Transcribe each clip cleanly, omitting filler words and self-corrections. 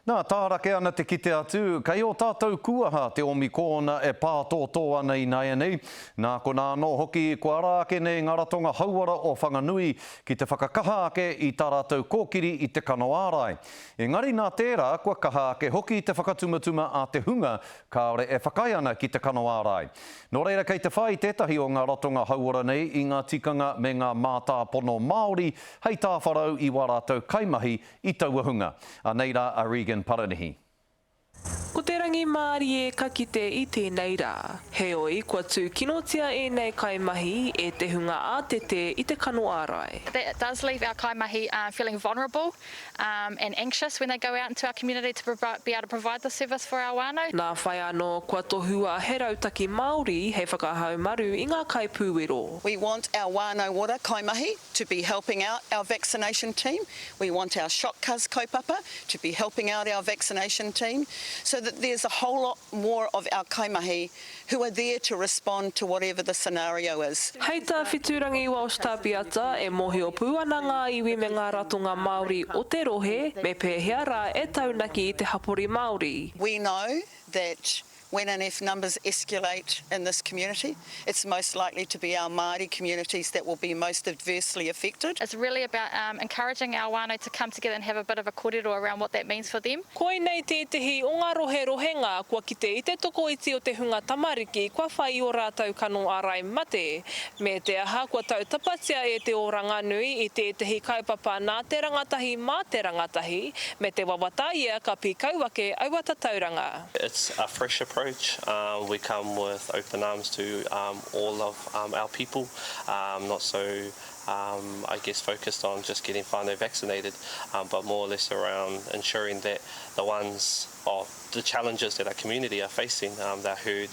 Nā, tārake ana te kite atu, kei o tātou kuaha te omi kōna e pātotoa nei nei. Nā ko nā no hoki kua rāke nei ngā ratonga hauara o whanganui ki te whakakaha ake i tā rātou kōkiri i te kano ārai. Engari nā tērā, kua kaha ake hoki i te whakatumatuma a te hunga, kāore e whakai ana ki te kano ārai. Nō reira kei te whai tētahi o ngā ratonga hauara nei i ngā tikanga me ngā mātāpono Māori hei tā wharau i wā rātou kaimahi i taua hunga. A neira a Regan Paranihi. Ko te rangi Māori e ka kite i tēnei rā. Heoi, kua tū kinotia e nei kaimahi e te hunga ātete i te kano ārai. That does leave our kaimahi feeling vulnerable and anxious when they go out into our community to be able to provide the service for our whānau. Nā whai anō kua tohua he rautaki Māori hei whakahau maru i ngā kaipūero. We want our whānau ora kaimahi to be helping out our vaccination team. We want our shotkas kaupapa to be helping out our vaccination team, so that there's a whole lot more of our kaimahi who are there to respond to whatever the scenario is. Hei tā whiturangi Welsh tāpiata e mohi o pūana ngā iwi me ngā ratonga Māori o te rohe, me pēhea rā e taunaki i te hapori Māori. We know that when and if numbers escalate in this community, it's most likely to be our Māori communities that will be most adversely affected. It's really about encouraging our whānau to come together and have a bit of a kōrero around what that means for them. Koe nei tētahi o ngā rohe-rohenga kua kite i te toko iti o te hunga tamariki kua whai o rātau kano ārai mate. Me te aha kua tau tapatia e te o ranganui i tētahi kaupapa nā te rangatahi mā te rangatahi, me te wawataia ka pīkau ake auata tauranga. It's a fresh approach. We come with open arms to all of our people, not so I guess focused on just getting whānau vaccinated, but more or less around ensuring that the ones of the challenges that our community are facing, they're heard,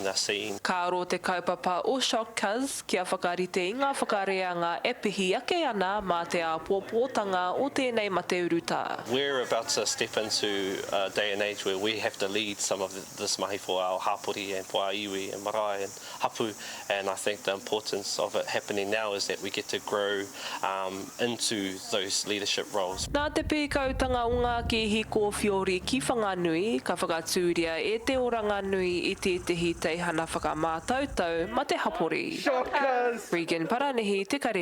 they're seen. Ka ro te kaupapa o Shotkas kia whakarite i ngā whakareanga e pihi ake ana mā te āpōpōtanga o tēnei mate uruta. We're about to step into a day and age where we have to lead some of this mahi for our hapori and for our iwi and marae and hapu, and I think the importance of it happening now is that we get to grow into those leadership roles. Nā te pīkautanga o ngā kihi ko Fiori ki Whanganui, ka whakatūria e te oranga nui i tētahi teihana whakamātautau ma te hapori. Regan Paranihi, Te Karere.